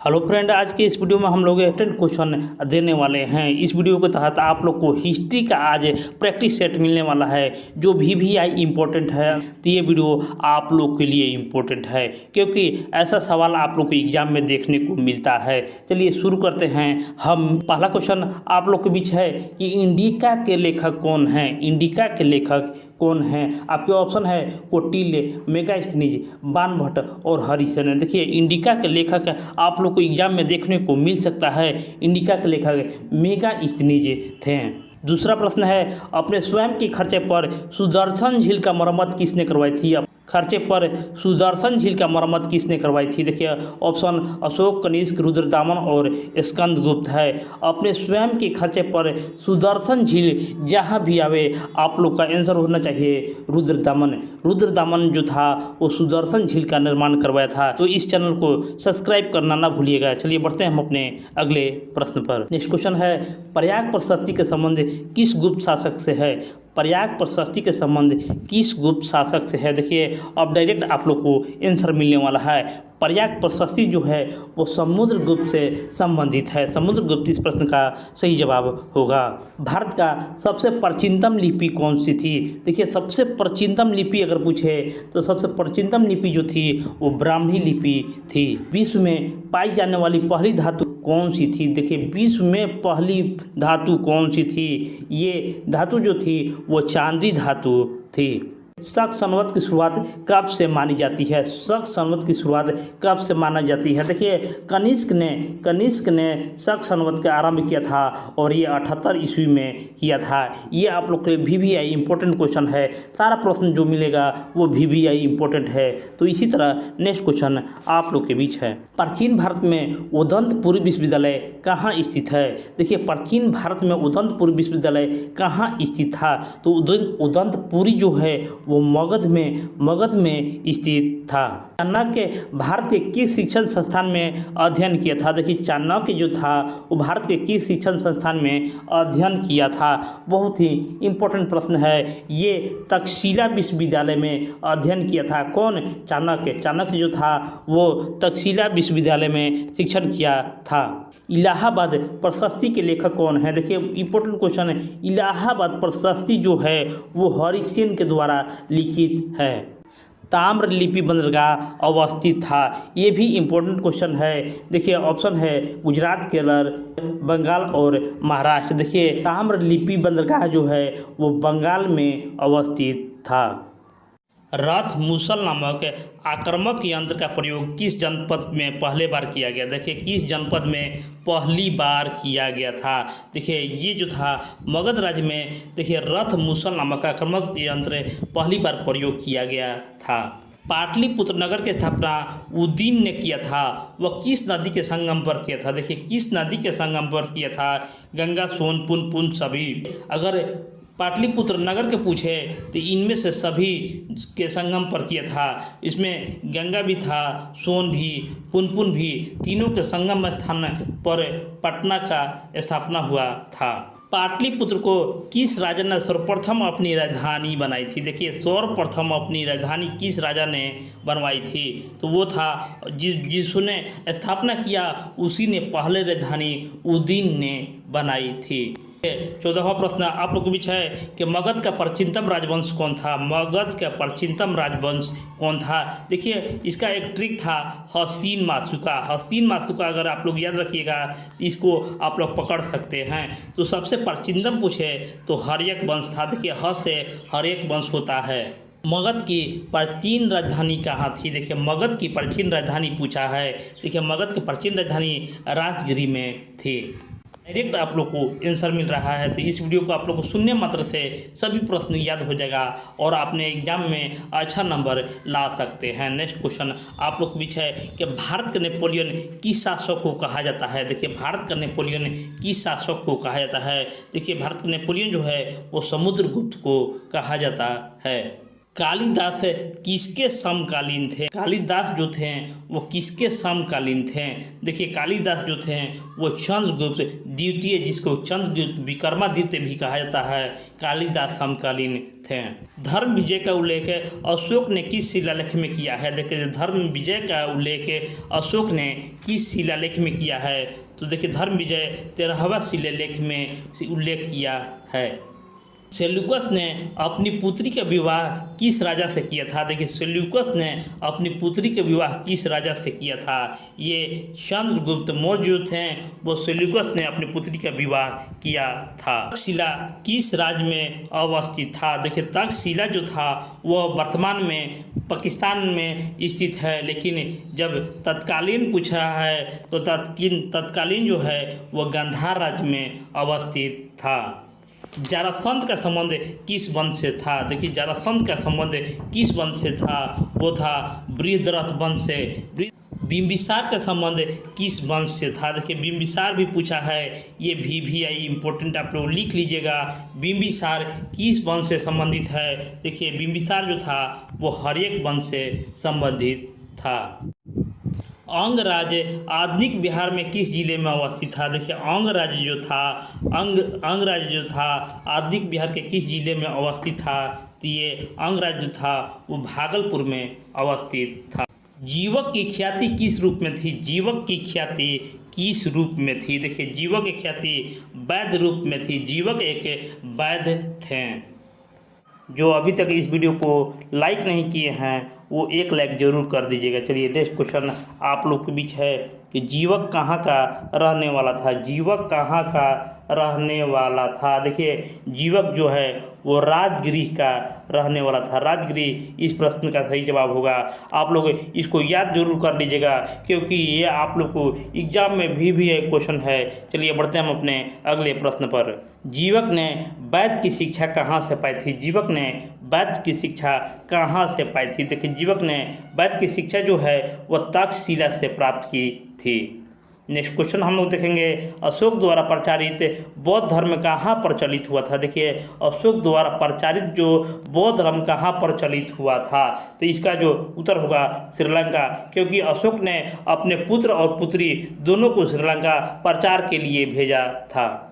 Hello friend, आज के इस वीडियो में हम लोग 10 क्वेश्चन देने वाले हैं। इस वीडियो के तहत आप लोग को हिस्ट्री का आज प्रैक्टिस सेट मिलने वाला है जो VVI इम्पोर्टेंट है। तो ये वीडियो आप लोग के लिए इम्पोर्टेंट है क्योंकि ऐसा सवाल आप लोग को एग्जाम में देखने को मिलता है। चलिए शुरू करते हैं। हम पहला क्वेश्चन आप लोग के बीच है कि इंडिका के लेखक कौन हैं। इंडिका के लेखक कौन हैं? आपके ऑप्शन है कौटिल्य, मेगास्थनीज, बाणभट्ट और हरिसेन। देखिए इंडिका के लेखक आप लोग को एग्जाम में देखने को मिल सकता है। इंडिका के लेखक मेगास्थनीज थे। दूसरा प्रश्न है अपने स्वयं के खर्चे पर सुदर्शन झील का मरम्मत किसने करवाई थी? खर्चे पर सुदर्शन झील का मरम्मत किसने करवाई थी? देखिए ऑप्शन अशोक, कनिष्क, रुद्रदामन और स्कंदगुप्त है। अपने स्वयं के खर्चे पर सुदर्शन झील जहाँ भी आवे आप लोग का आंसर होना चाहिए रुद्रदामन। रुद्रदामन जो था वो सुदर्शन झील का निर्माण करवाया था। तो इस चैनल को सब्सक्राइब करना ना भूलिएगा। चलिए बढ़ते हैं हम अपने अगले प्रश्न पर। नेक्स्ट क्वेश्चन है प्रयाग प्रशस्ति के संबंध किस गुप्त शासक से है? प्रयाग प्रशस्ति के संबंध किस गुप्त शासक से है? देखिए अब डायरेक्ट आप लोग को आंसर मिलने वाला है। प्रयाग प्रशस्ति जो है वो समुद्रगुप्त से संबंधित है। समुद्रगुप्त इस प्रश्न का सही जवाब होगा। भारत का सबसे प्राचीनतम लिपि कौन सी थी? देखिए सबसे प्राचीनतम लिपि अगर पूछे तो सबसे प्राचीनतम लिपि जो थी वो ब्राह्मी लिपि थी। विश्व में पाई जाने वाली पहली धातु कौन सी थी? देखिए विश्व में पहली धातु कौन सी थी? ये धातु जो थी वो चांदी धातु थी। शक संवत की शुरुआत कब से मानी जाती है? शक संवत की शुरुआत कब से माना जाती है? देखिए कनिष्क ने शक संवत का आरंभ किया था और ये 78 ईस्वी में किया था। ये आप लोग के लिए VVI इंपॉर्टेंट क्वेश्चन है। सारा प्रश्न जो मिलेगा वो VVI इंपॉर्टेंट है। तो इसी तरह नेक्स्ट क्वेश्चन आप लोग के बीच है। प्राचीन भारत में उदंतपुरी विश्वविद्यालय कहाँ स्थित है? देखिए प्राचीन भारत में उदंतपुरी विश्वविद्यालय कहाँ स्थित था? तो उदंतपुरी जो है वो मगध में स्थित था। चाणक्य भारत के किस शिक्षण संस्थान में अध्ययन किया था? देखिए चाणक्य जो था वो भारत के किस शिक्षण संस्थान में अध्ययन किया था? बहुत ही इम्पोर्टेंट प्रश्न है। ये तक्षशिला विश्वविद्यालय में अध्ययन किया था। कौन? चाणक्य जो था वो तक्षशिला विश्वविद्यालय में शिक्षण किया था। इलाहाबाद प्रशस्ति के लेखक कौन है? देखिए इंपॉर्टेंट क्वेश्चन है। इलाहाबाद प्रशस्ति जो है वो हरिसेन के द्वारा लिखित है। ताम्र लिपि बंदरगाह अवस्थित था। ये भी इम्पोर्टेंट क्वेश्चन है। देखिए ऑप्शन है गुजरात, केरल, बंगाल और महाराष्ट्र। देखिए ताम्र लिपि बंदरगाह जो है वो बंगाल में अवस्थित था। रथ मूसल नामक आक्रामक यंत्र का प्रयोग किस जनपद में पहले बार किया गया? देखिए किस जनपद में पहली बार किया गया था? देखिए ये जो था मगध राज्य में देखिए रथ मूसल नामक आक्रामक यंत्र पहली बार प्रयोग किया गया था। पाटलिपुत्र नगर की स्थापना उदयन ने किया था। वह किस नदी के संगम पर किया था? देखिए किस नदी के संगम पर किया था? गंगा, सोन, पुन सभी। अगर पाटलिपुत्र नगर के पूछे तो इनमें से सभी के संगम पर किया था। इसमें गंगा भी था, सोन भी, पुन भी, तीनों के संगम स्थान पर पटना का स्थापना हुआ था। पाटलिपुत्र को किस राजा ने सर्वप्रथम अपनी राजधानी बनाई थी? देखिए सर्वप्रथम अपनी राजधानी किस राजा ने बनवाई थी? तो वो था जिसने स्थापना किया उसी ने पहले राजधानी उदयन ने बनाई थी। 14वां प्रश्न आप लोग के बीच है कि मगध का प्राचीनतम राजवंश कौन था? मगध का प्राचीनतम राजवंश कौन था? देखिए इसका एक ट्रिक था हसीन मासुका। अगर आप लोग याद रखिएगा तो इसको आप लोग पकड़ सकते हैं। तो सबसे प्राचीनतम पूछे तो हर्यक वंश था। देखिए ह से हर्यक वंश होता है। मगध की प्राचीन राजधानी कहाँ थी? देखिए मगध की प्राचीन राजधानी पूछा है। देखिए मगध की प्राचीन राजधानी राजगिरी में थी। डायरेक्ट आप लोग को आंसर मिल रहा है। तो इस वीडियो को आप लोग को सुनने मात्र से सभी प्रश्न याद हो जाएगा और आपने एग्जाम में अच्छा नंबर ला सकते हैं। नेक्स्ट क्वेश्चन आप लोग के बीच है कि भारत का नेपोलियन किस शासक को कहा जाता है? देखिए भारत का नेपोलियन किस शासक को कहा जाता है? देखिए भारत का नेपोलियन जो है वो समुद्रगुप्त को कहा जाता है। कालिदास किसके समकालीन थे? कालिदास जो थे वो किसके समकालीन थे? देखिए कालिदास जो थे वो चंद्रगुप्त द्वितीय, जिसको चंद्रगुप्त विक्रमादित्य भी कहा जाता है, कालिदास समकालीन थे। धर्म विजय का उल्लेख अशोक ने किस शिलालेख में किया है? देखिए धर्म विजय का उल्लेख अशोक ने किस शिलालेख में किया है? तो देखिए धर्म विजय 13वां शिलालेख में उल्लेख किया है। सेल्यूकस ने अपनी पुत्री का विवाह किस राजा से किया था? देखिए सेल्यूकस ने अपनी पुत्री का विवाह किस राजा से किया था? ये चंद्रगुप्त मौर्य जो थे वो सेल्यूकस ने अपनी पुत्री का विवाह किया था। तक्षशिला किस राज्य में अवस्थित था? देखिए तक्षशिला जो था वह वर्तमान में पाकिस्तान में स्थित है, लेकिन जब तत्कालीन पूछ रहा है तो तत्कालीन जो है वह गांधार राज्य में अवस्थित था। जरासंध का संबंध किस वंश से था? देखिए जरासंध का संबंध किस वंश से था? वो था बृहद्रथ वंश से। बिंबिसार का संबंध किस वंश से था? देखिए बिंबिसार भी पूछा है, ये भी आई इम्पोर्टेंट, आप लोग लिख लीजिएगा। बिंबिसार किस वंश से संबंधित है? देखिए बिंबिसार जो था वो हर्यक वंश से संबंधित था। अंगराज्य आधुनिक बिहार में किस जिले में अवस्थित था? देखिए अंगराज्य जो था आधुनिक बिहार के किस जिले में अवस्थित था? तो ये अंगराज्य जो था वो भागलपुर में अवस्थित था। जीवक की ख्याति किस रूप में थी? जीवक की ख्याति किस रूप में थी? देखिए जीवक की ख्याति वैद्य रूप में थी। जीवक एक वैद्य थे। जो अभी तक इस वीडियो को लाइक नहीं किए हैं वो एक लाइक जरूर कर दीजिएगा। चलिए नेक्स्ट क्वेश्चन आप लोग के बीच है कि जीवक कहाँ का रहने वाला था? जीवक कहाँ का रहने वाला था? देखिए जीवक जो है वो राजगृह का रहने वाला था। राजगृह इस प्रश्न का सही जवाब होगा। आप लोग इसको याद जरूर कर लीजिएगा क्योंकि ये आप लोग को एग्जाम में भी एक क्वेश्चन है। चलिए बढ़ते हैं हम अपने अगले प्रश्न पर। जीवक ने वैद्य की शिक्षा कहाँ से पाई थी? जीवक ने वैद्य की शिक्षा कहाँ से पाई थी? देखिए जीवक ने वैद्य की शिक्षा जो है वह तक्षशिला से प्राप्त की थी। नेक्स्ट क्वेश्चन हम लोग देखेंगे, अशोक द्वारा प्रचारित बौद्ध धर्म कहाँ प्रचलित हुआ था? देखिए अशोक द्वारा प्रचारित जो बौद्ध धर्म कहाँ प्रचलित हुआ था? तो इसका जो उत्तर होगा श्रीलंका, क्योंकि अशोक ने अपने पुत्र और पुत्री दोनों को श्रीलंका प्रचार के लिए भेजा था।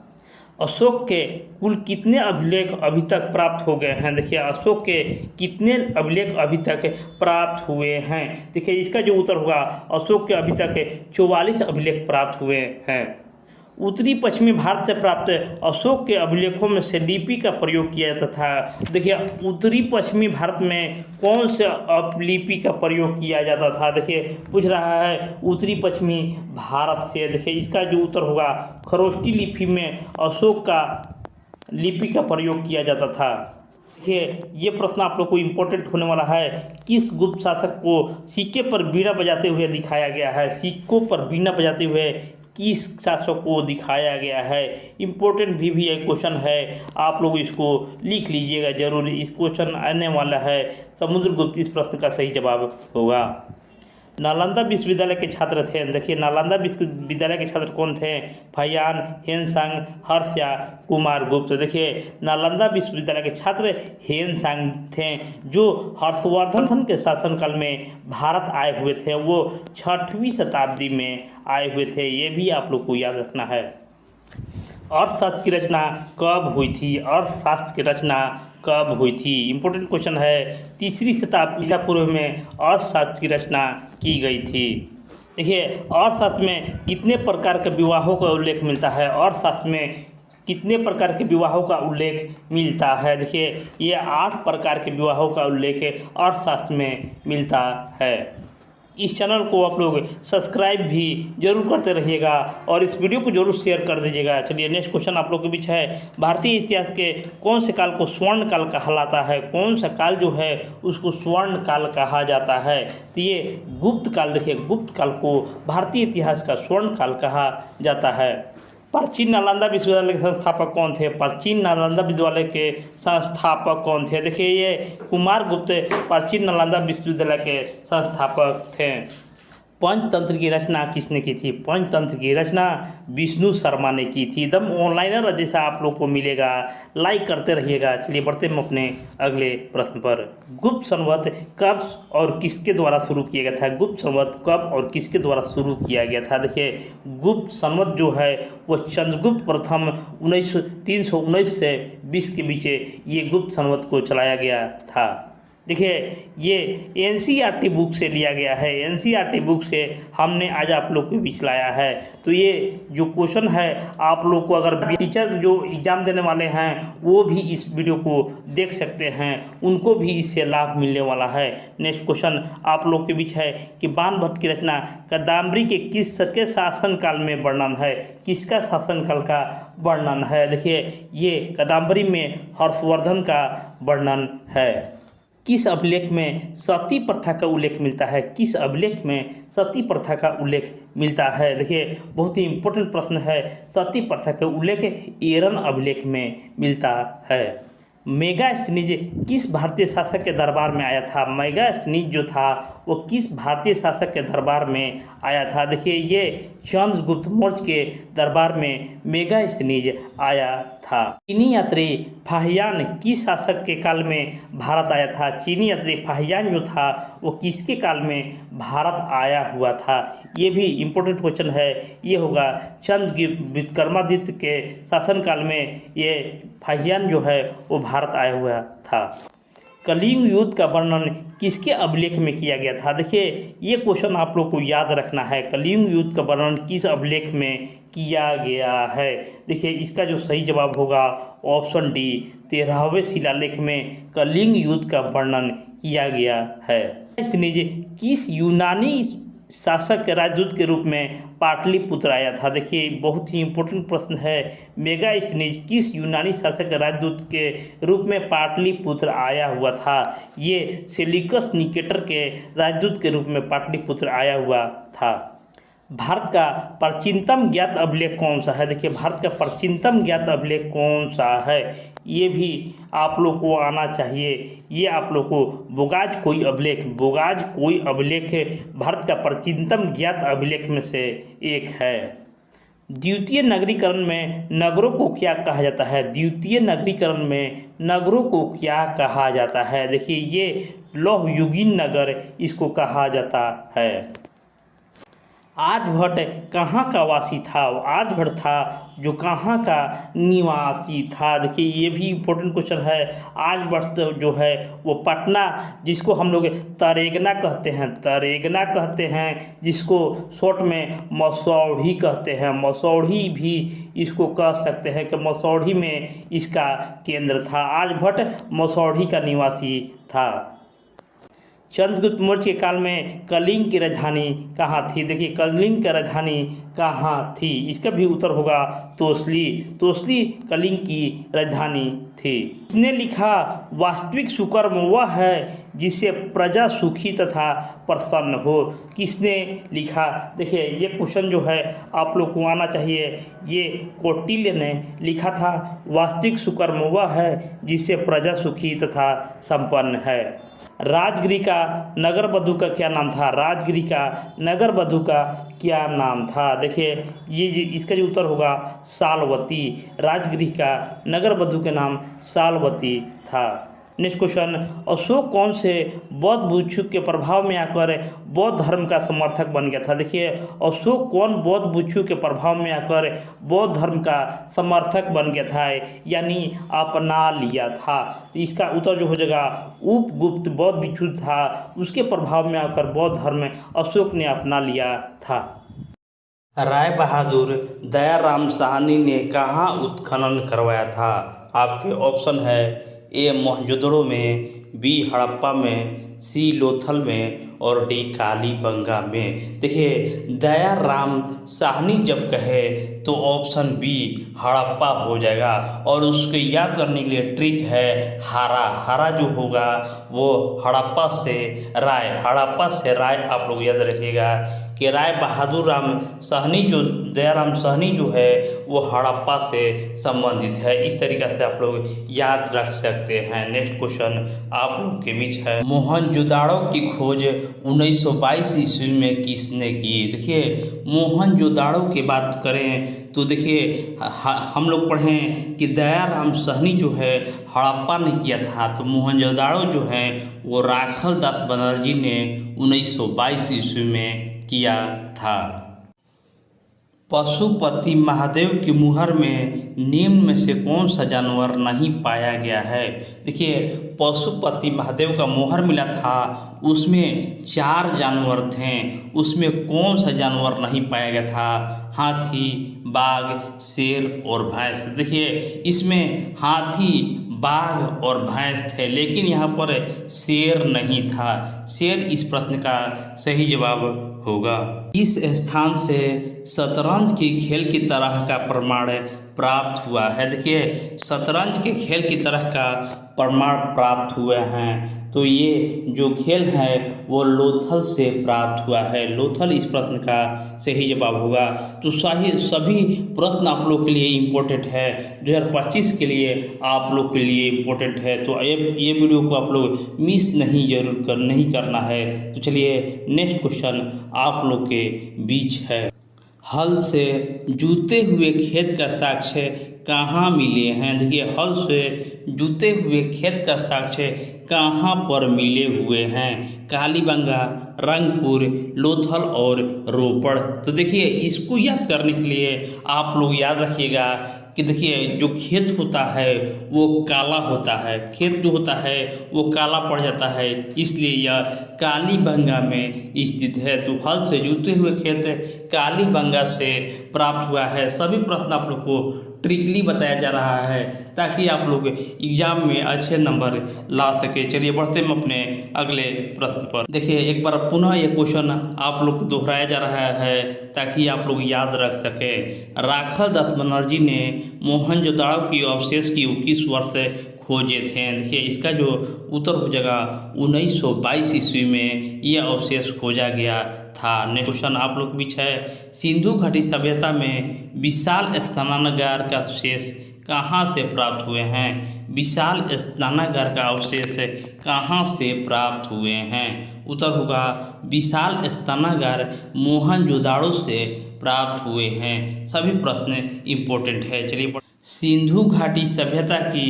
अशोक के कुल कितने अभिलेख अभी तक प्राप्त हो गए हैं? देखिए अशोक के कितने अभिलेख अभी तक प्राप्त हुए हैं? देखिए इसका जो उत्तर होगा अशोक के अभी तक 44 अभिलेख प्राप्त हुए हैं। उत्तरी पश्चिमी भारत से प्राप्त अशोक के अभिलेखों में से लिपि का प्रयोग किया जाता था। देखिए उत्तरी पश्चिमी भारत में कौन से लिपि का प्रयोग किया जाता था? देखिए पूछ रहा है उत्तरी पश्चिमी भारत से। देखिए इसका जो उत्तर होगा खरोष्टी लिपि में अशोक का लिपि का प्रयोग किया जाता था। देखिए ये प्रश्न आप लोग को इम्पोर्टेंट होने वाला है। किस गुप्त शासक को सिक्के पर बीड़ा बजाते हुए दिखाया गया है? सिक्कों पर बीड़ा बजाते हुए किस शासक को दिखाया गया है? इम्पोर्टेंट भी एक क्वेश्चन है, आप लोग इसको लिख लीजिएगा जरूर। इस क्वेश्चन आने वाला है। समुद्रगुप्त इस प्रश्न का सही जवाब होगा। नालंदा विश्वविद्यालय के छात्र थे। देखिए नालंदा विश्वविद्यालय के छात्र कौन थे? फयान, हेनसांग, हर्ष्या, कुमार गुप्त। देखिए नालंदा विश्वविद्यालय के छात्र हेनसांग थे जो हर्षवर्धन के शासनकाल में भारत आए हुए थे। वो 6वीं शताब्दी में आए हुए थे, ये भी आप लोग को याद रखना है। अर्थशास्त्र की रचना कब हुई थी? अर्थशास्त्र की रचना कब हुई थी? इम्पोर्टेंट क्वेश्चन है। 3री शताब्दी ईसा पूर्व में अर्थशास्त्र की रचना की गई थी। देखिए अर्थशास्त्र में कितने प्रकार के विवाहों का उल्लेख मिलता है? अर्थशास्त्र में कितने प्रकार के विवाहों का उल्लेख मिलता है? देखिए ये 8 प्रकार के विवाहों का उल्लेख अर्थशास्त्र में मिलता है। इस चैनल को आप लोग सब्सक्राइब भी जरूर करते रहिएगा और इस वीडियो को जरूर शेयर कर दीजिएगा। चलिए नेक्स्ट क्वेश्चन आप लोग के बीच है, भारतीय इतिहास के कौन से काल को स्वर्ण काल कहलाता है? कौन सा काल जो है उसको स्वर्ण काल कहा जाता है? तो ये गुप्त काल। देखिए गुप्त काल को भारतीय इतिहास का स्वर्ण काल कहा जाता है। प्राचीन नालंदा विश्वविद्यालय के संस्थापक कौन थे? प्राचीन नालंदा विश्वविद्यालय के संस्थापक कौन थे? देखिए ये कुमार गुप्त प्राचीन नालंदा विश्वविद्यालय के संस्थापक थे। पंचतंत्र की रचना किसने की थी? पंचतंत्र की रचना विष्णु शर्मा ने की थी। एकदम ऑनलाइनर जैसा आप लोग को मिलेगा, लाइक करते रहिएगा। चलिए बढ़ते हम अपने अगले प्रश्न पर। गुप्त संवत कब और किसके द्वारा शुरू किया गया था? गुप्त संवत कब और किसके द्वारा शुरू किया गया था? देखिए गुप्त संवत जो है वो चंद्रगुप्त प्रथम 319 से 20 के बीच ये गुप्त संवत को चलाया गया था। देखिए ये एनसीईआरटी बुक से लिया गया है, एनसीईआरटी बुक से हमने आज आप लोग के बीच लाया है। तो ये जो क्वेश्चन है आप लोग को अगर टीचर जो एग्ज़ाम देने वाले हैं वो भी इस वीडियो को देख सकते हैं, उनको भी इससे लाभ मिलने वाला है। नेक्स्ट क्वेश्चन आप लोग के बीच है कि बाणभट्ट की रचना कादम्बरी के किसके शासनकाल में वर्णन है? किसका शासनकाल का वर्णन है? देखिए ये कादम्बरी में हर्षवर्धन का वर्णन है। किस अभिलेख में सती प्रथा का उल्लेख मिलता है? किस अभिलेख में सती प्रथा का उल्लेख मिलता है? देखिए बहुत ही इम्पोर्टेंट प्रश्न है। सती प्रथा का उल्लेख एरन अभिलेख में मिलता है। मेगास्थनीज किस भारतीय शासक के दरबार में आया था? मेगास्थनीज जो था वो किस भारतीय शासक के दरबार में आया था? देखिए ये चंद्रगुप्त मौर्य के दरबार में मेगास्थनीज आया था। चीनी यात्री फाहियान किस शासक के काल में भारत आया था? चीनी यात्री फाहियान जो था वो किसके काल में भारत आया हुआ था? ये भी इम्पोर्टेंट क्वेश्चन है। ये होगा चंद्रगुप्त विक्रमादित्य के शासनकाल में ये फाहियान जो है वो भारत आया हुआ था। कलिंग युद्ध का वर्णन किसके अभिलेख में किया गया था? देखिए ये क्वेश्चन आप लोग को याद रखना है। कलिंग युद्ध का वर्णन किस अभिलेख में किया गया है? देखिए इसका जो सही जवाब होगा ऑप्शन डी, 13वें शिलालेख में कलिंग युद्ध का वर्णन किया गया है। किस यूनानी शासक के राजदूत के रूप में पाटलिपुत्र आया था? देखिए बहुत ही इम्पोर्टेंट प्रश्न है। मेगास्थनीज किस यूनानी शासक के राजदूत के रूप में पाटलिपुत्र आया हुआ था? ये सेल्यूकस निकेटर के राजदूत के रूप में पाटलिपुत्र आया हुआ था। भारत का प्राचीनतम ज्ञात अभिलेख कौन सा है? देखिए भारत का प्राचीनतम ज्ञात अभिलेख कौन सा है? ये भी आप लोग को आना चाहिए। ये आप लोग को बोगाज कोई अभिलेख भारत का प्राचीनतम ज्ञात अभिलेख में से एक है। द्वितीय नगरीकरण में नगरों को क्या कहा जाता है? द्वितीय नगरीकरण में नगरों को क्या कहा जाता है? देखिए ये लौह युगीन नगर इसको कहा जाता है। आर्यभट्ट कहाँ का वासी था? आर्यभट्ट था जो कहाँ का निवासी था? देखिए ये भी इम्पोर्टेंट क्वेश्चन है। आर्यभट्ट जो है वो पटना, जिसको हम लोग तरेगना कहते हैं, जिसको शॉर्ट में मसौढ़ी कहते हैं। मसौढ़ी भी इसको कह सकते हैं कि मसौढ़ी में इसका केंद्र था। आर्यभट्ट मसौढ़ी का निवासी था। चंद्रगुप्त मौर्य के काल में कलिंग की राजधानी कहाँ थी? देखिए कलिंग की राजधानी कहाँ थी? इसका भी उत्तर होगा तोसली। तोसली कलिंग की राजधानी थी। इसने लिखा वास्तविक सुकर्म वह है जिससे प्रजा सुखी तथा प्रसन्न हो। किसने लिखा? देखिए ये क्वेश्चन जो है आप लोग को आना चाहिए। ये कौटिल्य ने लिखा था वास्तविक सुकर्म वह है जिससे प्रजा सुखी तथा संपन्न है। राजगिरी का नगर बधू का क्या नाम था? राजगिरी का नगर बधू का क्या नाम था? देखिए ये इसका जो उत्तर होगा सालवती। राजगिरी का नगर बधू के नाम सालवती था। नेक्स्ट क्वेश्चन, अशोक कौन से बौद्ध भिक्षु के प्रभाव में आकर बौद्ध धर्म का समर्थक बन गया था? देखिए अशोक कौन बौद्ध भिक्षु के प्रभाव में आकर बौद्ध धर्म का समर्थक बन गया था, यानी अपना लिया था? तो इसका उत्तर जो हो जाएगा उपगुप्त बौद्ध भिक्षु था, उसके प्रभाव में आकर बौद्ध धर्म अशोक ने अपना लिया था। राय बहादुर दयाराम साहनी ने कहाँ उत्खनन करवाया था? आपके ऑप्शन है ए मोहनजोदड़ो में, बी हड़प्पा में, सी लोथल में और डी कालीबंगा में। देखिए दयाराम साहनी जब कहे तो ऑप्शन बी हड़प्पा हो जाएगा। और उसको याद करने के लिए ट्रिक है हारा जो होगा वो हड़प्पा से राय आप लोग याद रखिएगा कि राय बहादुर राम साहनी जो दयाराम साहनी जो है वो हड़प्पा से संबंधित है। इस तरीक़े से आप लोग याद रख सकते हैं। नेक्स्ट क्वेश्चन आप लोग के बीच है, मोहनजोदाड़ो की खोज 1922 ईस्वी में किसने की। देखिए मोहनजोदाड़ो की बात करें तो देखिए हम लोग पढ़ें कि दयाराम साहनी जो है हड़प्पा ने किया था, तो मोहनजोदाड़ो जो है वो राखल दास बनर्जी ने 1922 ईस्वी में किया था। पशुपति महादेव की मुहर में निम्न में से कौन सा जानवर नहीं पाया गया है। देखिए पशुपति महादेव का मुहर मिला था, उसमें 4 जानवर थे, उसमें कौन सा जानवर नहीं पाया गया था। हाथी, बाघ, शेर और भैंस। देखिए इसमें हाथी, बाघ और भैंस थे, लेकिन यहाँ पर शेर नहीं था। शेर इस प्रश्न का सही जवाब होगा। इस स्थान से शतरंज के खेल की तरह का प्रमाण प्राप्त हुआ है। देखिए शतरंज के खेल की तरह का प्रमाण प्राप्त हुए हैं, तो ये जो खेल है वो लोथल से प्राप्त हुआ है। लोथल इस प्रश्न का सही जवाब होगा। तो सभी प्रश्न आप लोग के लिए इम्पोर्टेंट है, 2025 के लिए आप लोग के लिए इम्पोर्टेंट है। तो ये वीडियो को आप लोग मिस नहीं करना है। तो चलिए नेक्स्ट क्वेश्चन आप लोग के बीच है, हल से जूते हुए खेत का साक्ष्य कहाँ मिले हैं। देखिए हल से जूते हुए खेत का साक्ष्य कहाँ पर मिले हुए हैं। कालीबंगा, रंगपुर, लोथल और रोपड़। तो देखिए इसको याद करने के लिए आप लोग याद रखिएगा कि देखिए जो खेत होता है वो काला होता है, खेत जो होता है वो काला पड़ जाता है, इसलिए यह कालीबंगा में स्थित है। तो हल से जुते हुए खेत कालीबंगा से प्राप्त हुआ है। सभी प्रश्न आप लोग को ट्रिकली बताया जा रहा है ताकि आप लोग एग्जाम में अच्छे नंबर ला सके। चलिए बढ़ते हैं अपने अगले प्रश्न पर। देखिए एक बार पुनः ये क्वेश्चन आप लोग को दोहराया जा रहा है ताकि आप लोग याद रख सके। राखल दास बनर्जी ने मोहनजोदाड़ो की अवशेष की किस वर्ष खोजे थे। देखिए इसका जो उत्तर हो जाएगा 1922 ईस्वी में यह अवशेष खोजा गया था। नेक्स्ट क्वेश्चन आप लोग के बीच है, सिंधु घाटी सभ्यता में विशाल स्नानागार का अवशेष कहाँ से प्राप्त हुए हैं। विशाल स्नानागार का अवशेष कहाँ से प्राप्त हुए हैं। उत्तर होगा विशाल स्नानागार मोहनजोदाड़ो से प्राप्त हुए हैं। सभी प्रश्न इम्पोर्टेंट है। चलिए सिंधु घाटी सभ्यता की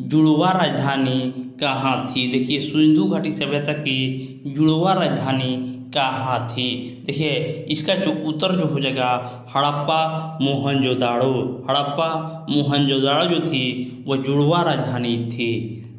जुड़वा राजधानी कहाँ थी। देखिए सिंधु घाटी सभ्यता की जुड़वा राजधानी कहाँ थी। देखिए इसका जो उत्तर जो हो जाएगा हड़प्पा मोहनजोदाड़ो। हड़प्पा मोहनजोदाड़ो जो थी वो जुड़वा राजधानी थी।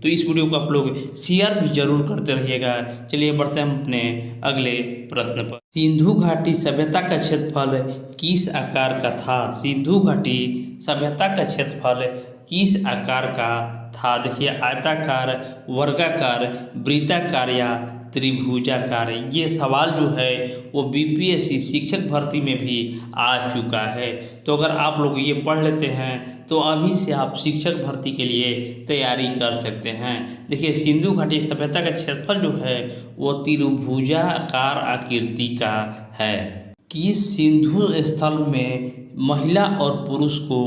तो इस वीडियो को आप लोग शेयर भी जरूर करते रहिएगा। चलिए बढ़ते हैं अपने अगले प्रश्न पर। सिंधु घाटी सभ्यता का क्षेत्रफल किस आकार का था। सिंधु घाटी सभ्यता का क्षेत्रफल किस आकार का था। देखिए आयताकार, वर्गाकार, वृत्ताकार या त्रिभुजाकार। ये सवाल जो है वो बीपीएससी शिक्षक भर्ती में भी आ चुका है। तो अगर आप लोग ये पढ़ लेते हैं तो अभी से आप शिक्षक भर्ती के लिए तैयारी कर सकते हैं। देखिए सिंधु घाटी सभ्यता का क्षेत्रफल जो है वो त्रिभुजाकार आकृति का है। किस सिंधु स्थल में महिला और पुरुष को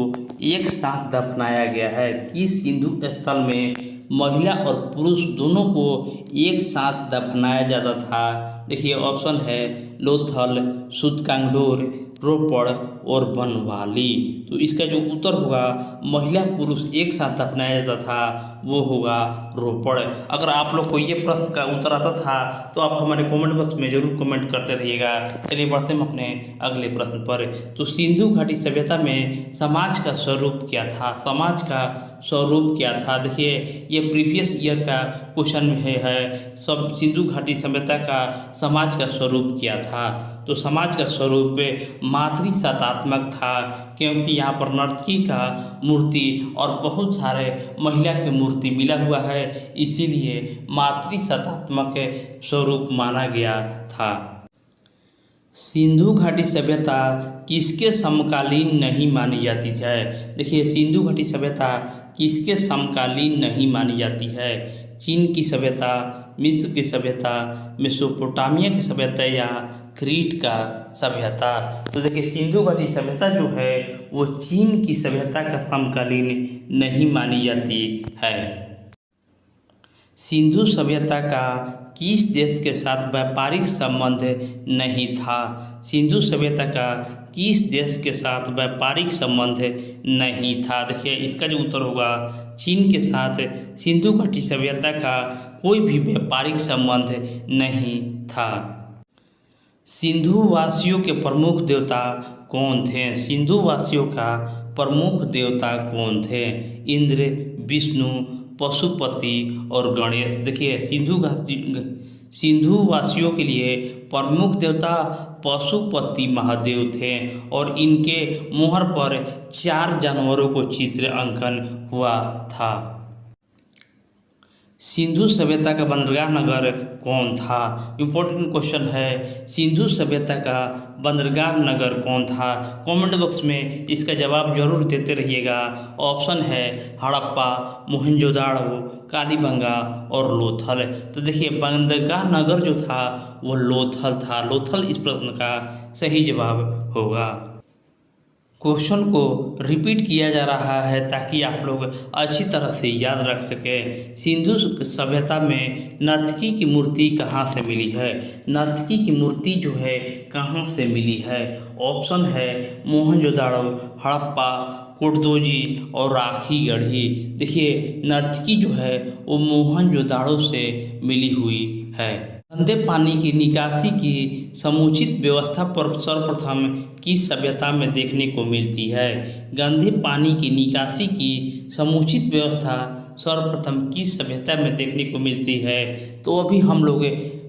एक साथ दफनाया गया है। किस सिंधु स्थल में महिला और पुरुष दोनों को एक साथ दफनाया जाता था। देखिए ऑप्शन है लोथल, सूतकांगडोर, रोपड़ और बनवाली। तो इसका जो उत्तर होगा महिला पुरुष एक साथ दफनाया जाता था वो होगा रोपड़। अगर आप लोग को ये प्रश्न का उत्तर आता था तो आप हमारे कमेंट बॉक्स में जरूर कमेंट करते रहिएगा। चलिए बढ़ते हैं अपने अगले प्रश्न पर। तो सिंधु घाटी सभ्यता में समाज का स्वरूप क्या था। समाज का स्वरूप क्या था। देखिए ये प्रीवियस ईयर का क्वेश्चन है सब सिंधु घाटी सभ्यता का समाज का स्वरूप क्या था। तो समाज का स्वरूप मातृसत्तात्मक था, क्योंकि यहाँ पर नर्तकी का मूर्ति और बहुत सारे महिला की मूर्ति मिला हुआ है, इसीलिए मातृसत्तात्मक स्वरूप माना गया था। सिंधु घाटी सभ्यता किसके समकालीन नहीं मानी जाती है। देखिए सिंधु घाटी सभ्यता किसके समकालीन नहीं मानी जाती है। चीन की सभ्यता, मिस्र की सभ्यता, मेसोपोटामिया की सभ्यता या क्रीट का सभ्यता। तो देखिए सिंधु घाटी सभ्यता जो है वो चीन की सभ्यता का समकालीन नहीं मानी जाती है। सिंधु सभ्यता का किस देश के साथ व्यापारिक संबंध नहीं था? सिंधु सभ्यता का किस देश के साथ व्यापारिक संबंध नहीं था? देखिए इसका जो उत्तर होगा चीन के साथ सिंधु घाटी सभ्यता का कोई भी व्यापारिक संबंध नहीं था। सिंधु वासियों के प्रमुख देवता कौन थे? सिंधु वासियों का प्रमुख देवता कौन थे? इंद्र, विष्णु, पशुपति और गणेश। देखिए सिंधु वासियों के लिए प्रमुख देवता पशुपति महादेव थे और इनके मोहर पर 4 जानवरों को चित्र अंकन हुआ था। सिंधु सभ्यता का बंदरगाह नगर कौन था? इम्पोर्टेंट क्वेश्चन है, सिंधु सभ्यता का बंदरगाह नगर कौन था? कमेंट बॉक्स में इसका जवाब जरूर देते रहिएगा। ऑप्शन है हड़प्पा, मोहनजोदाड़ो, कालीबंगा और लोथल। तो देखिए बंदरगाह नगर जो था वो लोथल था। लोथल इस प्रश्न का सही जवाब होगा। क्वेश्चन को रिपीट किया जा रहा है ताकि आप लोग अच्छी तरह से याद रख सकें। सिंधु सभ्यता में नर्तकी की मूर्ति कहाँ से मिली है? नर्तकी की मूर्ति जो है कहाँ से मिली है? ऑप्शन है मोहनजोदाड़ो, हड़प्पा, कोटदोजी और राखी गढ़ी। देखिए नर्तकी जो है वो मोहनजोदाड़ो से मिली हुई है। गंदे पानी की निकासी की समुचित व्यवस्था पर सर्वप्रथम किस सभ्यता में देखने को मिलती है? गंदे पानी की निकासी की समुचित व्यवस्था सर्वप्रथम किस सभ्यता में देखने को मिलती है? तो अभी हम लोग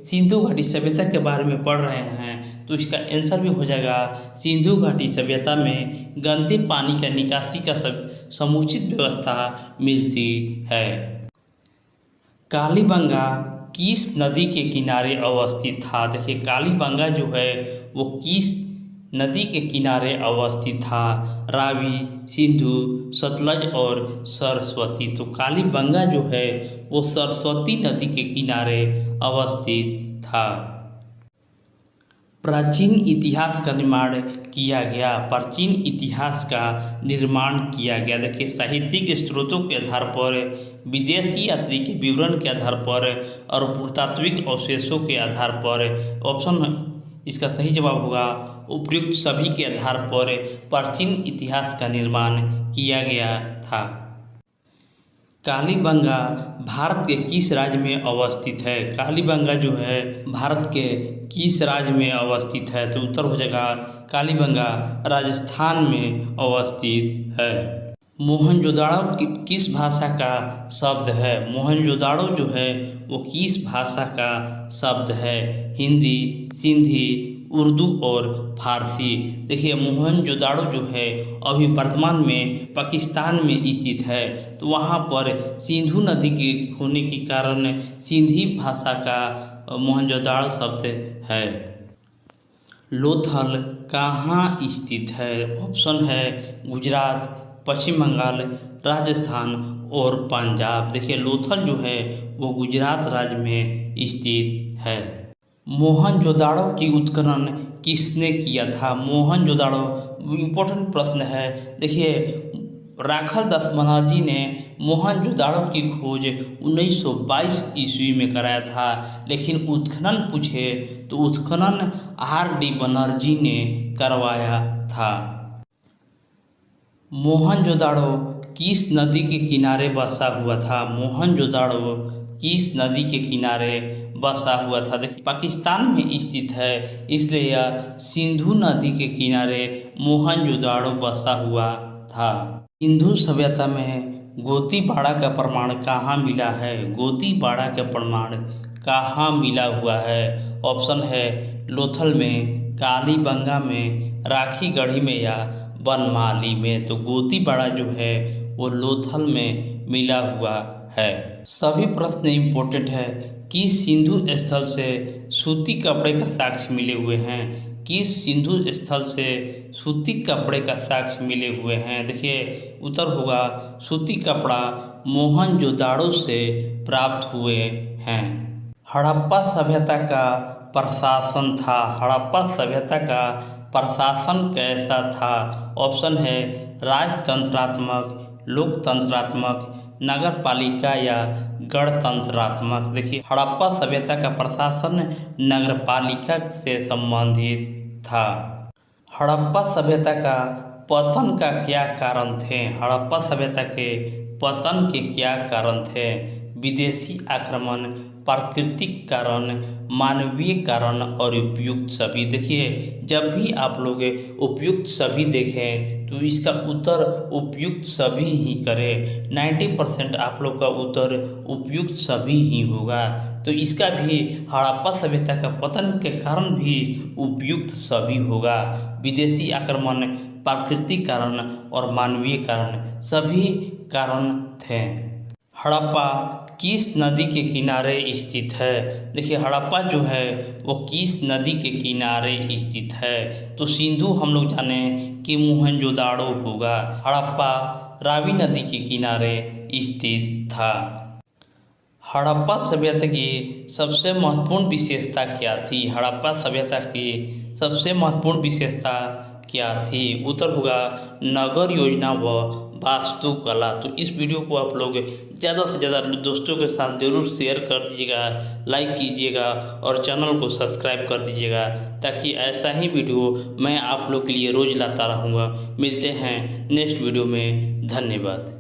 सिंधु घाटी सभ्यता के बारे में पढ़ रहे हैं, तो इसका आंसर भी हो जाएगा सिंधु घाटी सभ्यता में गंदे पानी का निकासी का समुचित व्यवस्था मिलती है। कालीबंगा किस नदी के किनारे अवस्थित था? देखिए कालीबंगा जो है वो किस नदी के किनारे अवस्थित था? रावी, सिंधु, सतलज और सरस्वती। तो कालीबंगा जो है वो सरस्वती नदी के किनारे अवस्थित था। प्राचीन इतिहास का निर्माण किया गया। प्राचीन इतिहास का निर्माण किया गया। देखिए साहित्यिक स्रोतों के आधार पर, विदेशी यात्री के विवरण के आधार पर और पुरातात्विक अवशेषों के आधार पर। ऑप्शन इसका सही जवाब होगा उपयुक्त सभी के आधार पर प्राचीन इतिहास का निर्माण किया गया था। कालीबंगा भारत के किस राज्य में अवस्थित है? कालीबंगा जो है भारत के किस राज्य में अवस्थित है? तो उत्तर हो जाएगा कालीबंगा राजस्थान में अवस्थित है। मोहनजोदाड़ो किस भाषा का शब्द है? मोहनजोदाड़ो जो है वो किस भाषा का शब्द है? हिंदी, सिंधी, उर्दू और फारसी। देखिए मोहनजोदाड़ो जो है अभी वर्तमान में पाकिस्तान में स्थित है, तो वहाँ पर सिंधु नदी के होने के कारण सिंधी भाषा का मोहनजोदाड़ो शब्द है। लोथल कहाँ स्थित है? ऑप्शन है गुजरात, पश्चिम बंगाल, राजस्थान और पंजाब। देखिए लोथल जो है वो गुजरात राज्य में स्थित है। मोहनजोदाड़ो की उत्खनन किसने किया था? मोहनजोदाड़ो इम्पोर्टेंट प्रश्न है। देखिए राखल दास बनर्जी ने मोहनजोदाड़ो की खोज 1922 ईस्वी में कराया था, लेकिन उत्खनन पूछे तो उत्खनन R.D. बनर्जी ने करवाया था। मोहनजोदाड़ो किस नदी के किनारे बसा हुआ था? मोहनजोदाड़ो किस नदी के किनारे बसा हुआ था? देखिए पाकिस्तान में स्थित है, इसलिए यह सिंधु नदी के किनारे मोहनजोदाड़ो बसा हुआ था। सिंधु सभ्यता में गोतीबाड़ा का प्रमाण कहाँ मिला है? गोतीबाड़ा का प्रमाण कहाँ मिला हुआ है? ऑप्शन है लोथल में, कालीबंगा में, राखी गढ़ी में या बनमाली में। तो गोतीबाड़ा जो है वो लोथल में मिला हुआ है। सभी प्रश्न इम्पोर्टेंट है। किस सिंधु स्थल से सूती कपड़े का साक्ष्य मिले हुए हैं? किस सिंधु स्थल से सूती कपड़े का साक्ष्य मिले हुए हैं? देखिए उत्तर होगा सूती कपड़ा मोहनजोदाड़ो से प्राप्त हुए हैं। हड़प्पा सभ्यता का प्रशासन था? हड़प्पा सभ्यता का प्रशासन कैसा था? ऑप्शन है राजतंत्रात्मक, लोकतंत्रात्मक, नगर पालिका या गणतंत्रात्मक। देखिए, हड़प्पा सभ्यता का प्रशासन नगर पालिका से संबंधित था। हड़प्पा सभ्यता का पतन का क्या कारण थे? हड़प्पा सभ्यता के पतन के क्या कारण थे? विदेशी आक्रमण, प्राकृतिक कारण, मानवीय कारण और उपयुक्त सभी। देखिए, जब भी आप लोग उपयुक्त सभी देखें तो इसका उत्तर उपयुक्त सभी ही करें। 90% आप लोग का उत्तर उपयुक्त सभी ही होगा। तो इसका भी हड़प्पा सभ्यता का पतन के कारण भी उपयुक्त सभी होगा। विदेशी आक्रमण, प्राकृतिक कारण और मानवीय कारण, सभी कारण थे। हड़प्पा किस नदी के किनारे स्थित है? देखिए, हड़प्पा जो है वो किस नदी के किनारे स्थित है? तो सिंधु हम लोग जाने कि मोहनजोदाड़ो होगा। हड़प्पा रावी नदी के किनारे स्थित था। हड़प्पा सभ्यता की सबसे महत्वपूर्ण विशेषता क्या थी? हड़प्पा सभ्यता की सबसे महत्वपूर्ण विशेषता क्या थी? उत्तर होगा नगर योजना व वास्तुकला। तो इस वीडियो को आप लोग ज़्यादा से ज़्यादा दोस्तों के साथ ज़रूर शेयर कर दीजिएगा, लाइक कीजिएगा और चैनल को सब्सक्राइब कर दीजिएगा, ताकि ऐसा ही वीडियो मैं आप लोग के लिए रोज़ लाता रहूँगा। मिलते हैं नेक्स्ट वीडियो में। धन्यवाद।